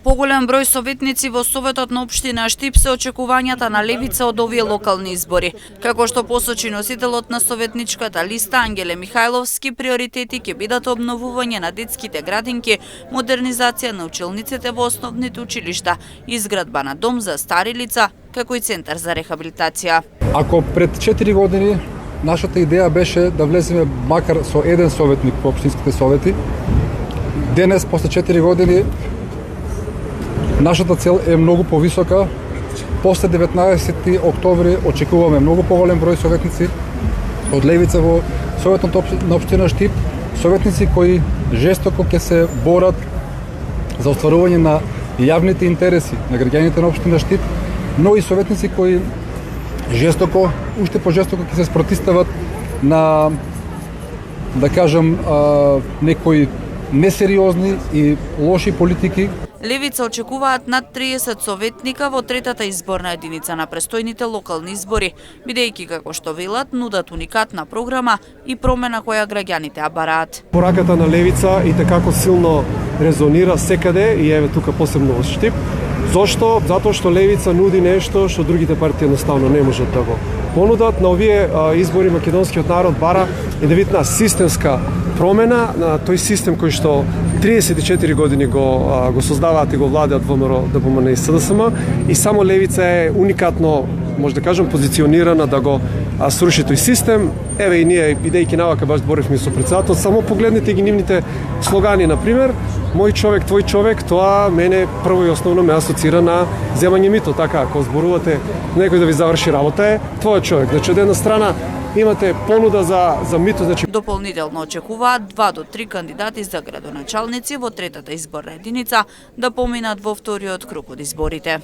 поголем број советници во Советот на општина Штип се очекувањата на левица од овие локални избори. Како што посочи носителот на советничката листа Ангеле Михајловски, приоритети ќе бидат обновување на детските градинки, модернизација на училниците во основните училишта, изградба на дом за стари лица, како и центар за рехабилитација. Ако пред 4 години нашата идеја беше да влеземе макар со еден советник во општинските совети, денес, после 4 години, нашата цел е многу повисока. После 19 октомври очекуваме многу поголем број советници од левица во Советот на општина Штип, советници кои жестоко ќе се борат за остварување на јавните интереси на граѓаните на општина Штип, но и советници кои жестоко, уште пожестоко ќе се спротивстават на, да кажам, некои несериозни и лоши политики. Левица очекуваат над 30 советника во третата изборна единица на престојните локални избори, бидејќи, како што велат, нудат уникатна програма и промена која граѓаните ја бараат. Пораката на левица и така силно резонира секаде и еве тука посебно во Штип. Зошто? Затоа што левица нуди нешто што другите партии едноставно не можат да го понудат. На овие избори македонскиот народ бара една видна системска промена на тој систем кој што 34 години го создаваат и го владеат ВМРО, ДПМН и СДСМ, и само левица е уникатно, може да кажам, позиционирана да го сруши тој систем. Еве и ние, бидејќи навака баш боревме со председател, само погледнете ги нивните слогани, на пример, мој човек, твој човек, тоа мене прво и основно ме асоцира на земање мито, така, ако зборувате некој да ви заврши работа е твој човек. Значи, од една страна имате понуда за мито, значи. Дополнително очекуваат 2 до 3 кандидати за градоначалници во третата изборна единица да поминат во вториот круг од изборите.